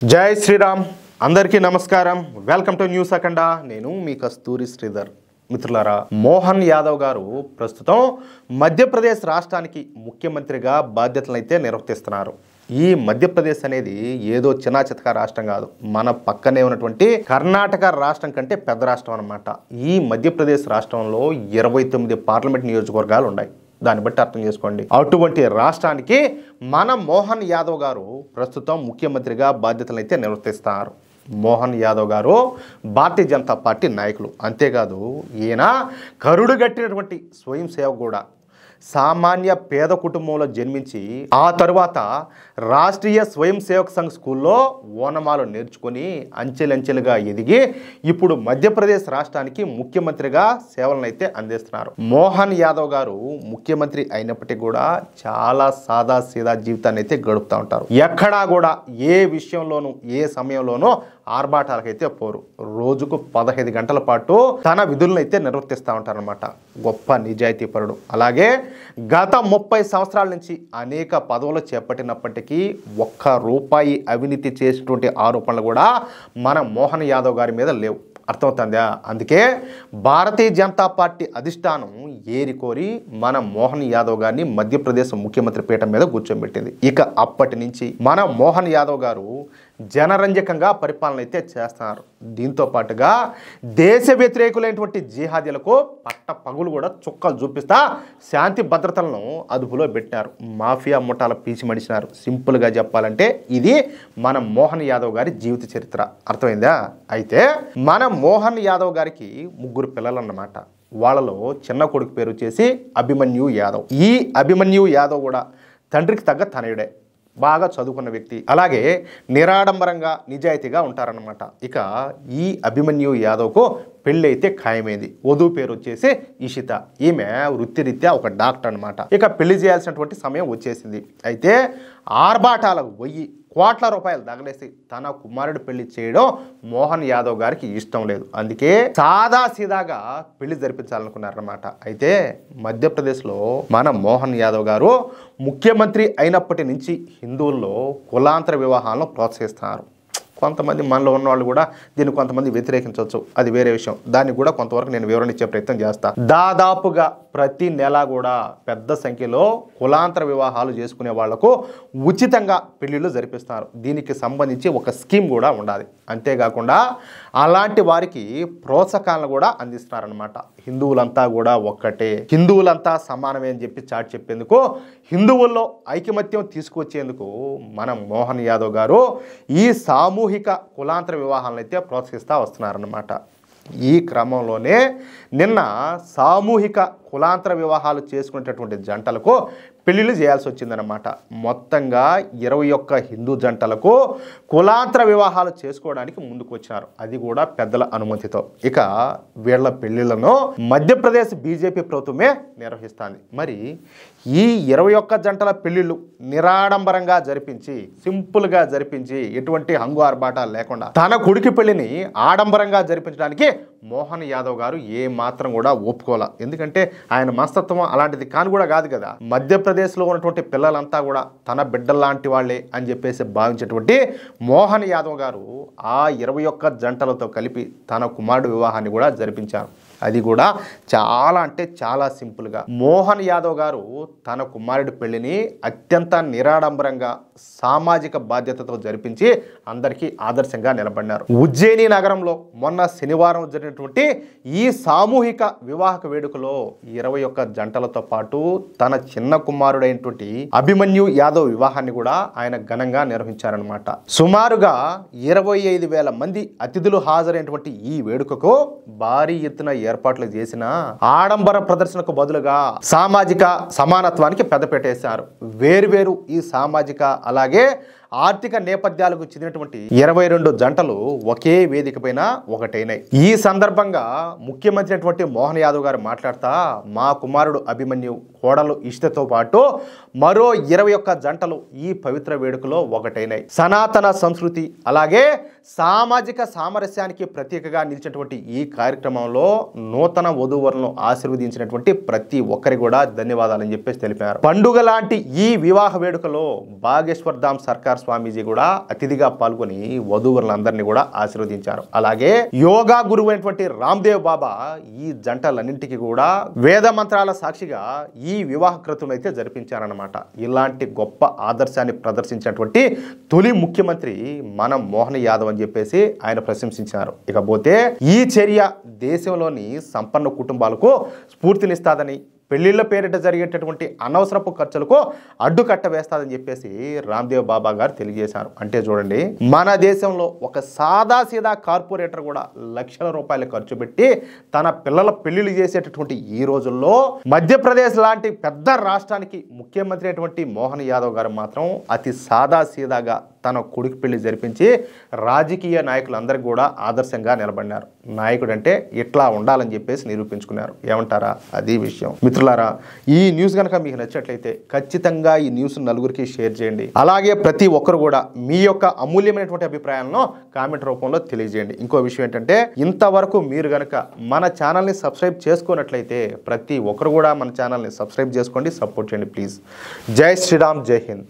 జై శ్రీరామ్ అందరికీ నమస్కారం వెల్కమ్ టు న్యూస్ అఖండ నేను మీ కస్తూరి శ్రీధర్ మిత్రులారా మోహన్ యాదవ్ గారు ప్రస్తుతం మధ్యప్రదేశ్ రాష్ట్రానికి ముఖ్యమంత్రిగా బాధ్యతలను అయితే నిర్వర్తిస్తున్నారు ఈ మధ్యప్రదేశ్ అనేది ఏదో చిన్న చితక రాష్ట్రం కాదు మన పక్కనే ఉన్నటువంటి కర్ణాటక రాష్ట్రం కంటే పెద్ద రాష్ట్రం అన్నమాట ఈ మధ్యప్రదేశ్ రాష్ట్రంలో 29 పార్లమెంట్ నియోజకవర్గాలు ఉన్నాయి దాన్ని బట్టి అర్థం చేసుకోండి అటువంటి రాష్ట్రానికి మన మోహన్ యాదవ్ గారు ప్రస్తుతం ముఖ్యమంత్రిగా బాధ్యతలు అయితే నిర్వర్తిస్తారు మోహన్ యాదవ్ గారు భారతీయ జనతా పార్టీ నాయకులు అంతేకాదు ఈయన కరుడుగట్టినటువంటి స్వయం సేవకు కూడా సామాన్య పేద కుటుంబంలో జన్మించి ఆ తరువాత రాష్ట్రీయ స్వయం సేవక్ సంఘ్ స్కూల్లో ఓనమాలు నేర్చుకొని అంచెలంచెలుగా ఎదిగి ఇప్పుడు మధ్యప్రదేశ్ రాష్ట్రానికి ముఖ్యమంత్రిగా సేవలను అయితే అందిస్తున్నారు మోహన్ యాదవ్ గారు ముఖ్యమంత్రి అయినప్పటికీ కూడా చాలా సాదా సీదా జీవితాన్ని అయితే గడుపుతూ ఉంటారు ఎక్కడా కూడా ఏ విషయంలోనూ ఏ సమయంలోనూ ఆర్భాటాలకైతే పోరు రోజుకు 15 గంటల పాటు తన విధులను అయితే నిర్వర్తిస్తూ ఉంటారనమాట గొప్ప నిజాయితీ పరుడు అలాగే గత 30 సంవత్సరాల నుంచి అనేక పదవులు చేపట్టినప్పటికీ ఒక్క రూపాయి అవినీతి చేసినటువంటి ఆరోపణలు కూడా మన మోహన్ యాదవ్ గారి మీద లేవు అర్థమవుతుందా అందుకే భారతీయ జనతా పార్టీ అధిష్టానం ఏరికోరి మన మోహన్ యాదవ్ గారిని మధ్యప్రదేశ్ ముఖ్యమంత్రి పీఠం మీద కూర్చోబెట్టింది ఇక అప్పటి నుంచి మన మోహన్ యాదవ్ గారు జనరంజకంగా పరిపాలన అయితే చేస్తున్నారు దీంతో పాటుగా దేశ వ్యతిరేకులైనటువంటి జిహాదీలకు పట్ట పగులు కూడా చుక్కలు చూపిస్తా శాంతి భద్రతలను అదుపులో పెట్టినారు మాఫియా ముఠాల పీచి మడిచినారు సింపుల్గా చెప్పాలంటే ఇది మన మోహన్ యాదవ్ గారి జీవిత చరిత్ర అర్థమైందా అయితే మన మోహన్ యాదవ్ గారికి 3 పిల్లలు అన్నమాట వాళ్ళలో చిన్న కొడుకు పేరు వచ్చేసి అభిమన్యు యాదవ్ ఈ అభిమన్యు యాదవ్ కూడా తండ్రికి తగ్గ తనయుడే బాగా చదువుకున్న వ్యక్తి అలాగే నిరాడంబరంగా నిజాయితీగా ఉంటారన్నమాట ఇక ఈ అభిమన్యు యాదవ్కు పెళ్ళి అయితే ఖాయమైంది వధువు పేరు వచ్చేసి ఇషిత ఈమె వృత్తిరీత్యా ఒక డాక్టర్ అనమాట ఇక పెళ్లి చేయాల్సినటువంటి సమయం వచ్చేసింది అయితే ఆర్భాటాలకు పోయి కోట్ల రూపాయలు తగలేసి తన కుమారుడు పెళ్లి చేయడం మోహన్ యాదవ్ గారికి ఇష్టం లేదు అందుకే సాదా సీదాగా పెళ్లి జరిపించాలనుకున్నారన్నమాట అయితే మధ్యప్రదేశ్లో మన మోహన్ యాదవ్ గారు ముఖ్యమంత్రి అయినప్పటి నుంచి హిందువుల్లో కులాంతర వివాహాలను ప్రోత్సహిస్తున్నారు కొంతమంది మనలో ఉన్న వాళ్ళు కూడా దీన్ని కొంతమంది వ్యతిరేకించవచ్చు అది వేరే విషయం దాన్ని కూడా కొంతవరకు నేను వివరణ ఇచ్చే ప్రయత్నం చేస్తాను దాదాపుగా ప్రతి నెల కూడా పెద్ద సంఖ్యలో కులాంతర వివాహాలు చేసుకునే వాళ్లకు ఉచితంగా పెళ్లిళ్ళు జరిపిస్తారు దీనికి సంబంధించి ఒక స్కీమ్ కూడా ఉండాలి అంతేకాకుండా అలాంటి వారికి ప్రోత్సాహకాలను కూడా అందిస్తున్నారనమాట హిందువులంతా కూడా ఒక్కటే హిందువులంతా సమానమే అని చెప్పి చాటి చెప్పేందుకు హిందువుల్లో ఐకమత్యం తీసుకొచ్చేందుకు మన మోహన్ యాదవ్ గారు ఈ సామూహిక కులాంతర వివాహాలను అయితే ప్రోత్సహిస్తూ వస్తున్నారన్నమాట ఈ క్రమంలోనే నిన్న సామూహిక కులాంతర వివాహాలు చేసుకునేటటువంటి జంటలకు పెళ్లిళ్ళు చేయాల్సి వచ్చిందనమాట మొత్తంగా 21 హిందూ జంటలకు కులాంతర వివాహాలు చేసుకోవడానికి ముందుకు వచ్చారు అది కూడా పెద్దల అనుమతితో ఇక వీళ్ళ పెళ్లిళ్లను మధ్యప్రదేశ్ బీజేపీ ప్రభుత్వమే నిర్వహిస్తుంది మరి ఈ 21 జంటల పెళ్లిళ్ళు నిరాడంబరంగా జరిపించి సింపుల్గా జరిపించి ఎటువంటి హంగు ఆర్భాటాలు లేకుండా తన కొడుకు పెళ్లిని ఆడంబరంగా జరిపించడానికి మోహన్ యాదవ్ గారు ఏ మాత్రం కూడా ఒప్పుకోలే ఎందుకంటే ఆయన మనస్తత్వం అలాంటిది కాని కూడా కాదు కదా మధ్యప్రదేశ్లో ఉన్నటువంటి పిల్లలంతా కూడా తన బిడ్డల్లాంటి వాళ్ళే అని చెప్పేసి భావించేటువంటి మోహన్ యాదవ్ గారు ఆ 21 జంటలతో కలిపి తన కుమారుడు వివాహాన్ని కూడా జరిపించారు అది కూడా చాలా అంటే చాలా సింపుల్గా మోహన్ యాదవ్ గారు తన కుమారుడి పెళ్లిని అత్యంత నిరాడంబరంగా సామాజిక బాధ్యతతో జరిపించి అందరికీ ఆదర్శంగా నిలబడినారు ఉజ్జయిని నగరంలో మొన్న శనివారం జరిగినటువంటి ఈ సామూహిక వివాహక వేడుకలో 21 జంటలతో పాటు తన చిన్న కుమారుడైనటువంటి అభిమన్యు యాదవ్ వివాహాన్ని కూడా ఆయన ఘనంగా నిర్వహించారనమాట సుమారుగా 25,000 మంది అతిథులు హాజరైనటువంటి ఈ వేడుకకు భారీ ఎత్తున ఏర్పాట్లు చేసిన ఆడంబర ప్రదర్శనకు బదులుగా సామాజిక సమానత్వానికి పెద్దపీట వేశారు వేరువేరు ఈ సామాజిక అలాగే ఆర్థిక నేపథ్యాలకు చెందినటువంటి 22 జంటలు ఒకే వేదిక పైన ఒకటైనాయి ఈ సందర్భంగా ముఖ్యమంత్రి అయినటువంటి మోహన్ యాదవ్ గారు మాట్లాడుతా మా కుమారుడు అభిమన్యు కోడలు ఇష్టతో పాటు మరో 21 జంటలు ఈ పవిత్ర వేడుకలో ఒకటైనాయి సనాతన సంస్కృతి అలాగే సామాజిక సామరస్యానికి ప్రతీకగా నిలిచినటువంటి ఈ కార్యక్రమంలో నూతన వధూవరులను ఆశీర్వదించినటువంటి ప్రతి ఒక్కరికి కూడా ధన్యవాదాలని చెప్పేసి తెలిపారు పండుగ లాంటి ఈ వివాహ వేడుకలో బాగేశ్వర్ ధామ్ సర్కార్ స్వామీజీ కూడా అతిథిగా పాల్గొని వధూవరులందరినీ కూడా ఆశీర్వదించారు. అలాగే యోగా గురువు అయినటువంటి రామ్దేవ్ బాబా ఈ జంటలన్నింటికి కూడా వేద మంత్రాల సాక్షిగా ఈ వివాహ క్రతువును అయితే జరిపించారన్నమాట. ఇలాంటి గొప్ప ఆదర్శాన్ని ప్రదర్శించినటువంటి తొలి ముఖ్యమంత్రి మన మోహన్ యాదవ్ అని చెప్పేసి ఆయన ప్రశంసించారు. ఇకపోతే ఈ చర్య దేశంలోని సంపన్న కుటుంబాలకు స్ఫూర్తినిస్తాదని, పెళ్లిళ్ల పేరిట జరిగేటటువంటి అనవసరపు ఖర్చులకు అడ్డుకట్ట వేస్తాదని చెప్పేసి రామ్దేవ్ బాబా గారు తెలియజేశారు. అంటే చూడండి, మన దేశంలో ఒక సాదాసీదా కార్పొరేటర్ కూడా లక్షల రూపాయలు ఖర్చు పెట్టి తన పిల్లల పెళ్లిళ్ళు చేసేటటువంటి ఈ రోజుల్లో మధ్యప్రదేశ్ లాంటి పెద్ద రాష్ట్రానికి ముఖ్యమంత్రి అయినటువంటి మోహన్ యాదవ్ గారు మాత్రం అతి సాదాసీదాగా తన కొడుకు పెళ్లి జరిపించి రాజకీయ నాయకులందరికీ కూడా ఆదర్శంగా నిలబడినారు. నాయకుడు అంటే ఇట్లా ఉండాలని చెప్పేసి నిరూపించుకున్నారు. ఏమంటారా? అది విషయం. మిత్రులారా, ఈ న్యూస్ కనుక మీకు నచ్చినట్లయితే ఖచ్చితంగా ఈ న్యూస్ నలుగురికి షేర్ చేయండి. అలాగే ప్రతి ఒక్కరు కూడా మీ యొక్క అమూల్యమైనటువంటి అభిప్రాయాలను కామెంట్ రూపంలో తెలియజేయండి. ఇంకో విషయం ఏంటంటే, ఇంతవరకు మీరు కనుక మన ఛానల్ని సబ్స్క్రైబ్ చేసుకున్నట్లయితే ప్రతి ఒక్కరు కూడా మన ఛానల్ని సబ్స్క్రైబ్ చేసుకోండి, సపోర్ట్ చేయండి ప్లీజ్. జై శ్రీరామ్, జై హింద్.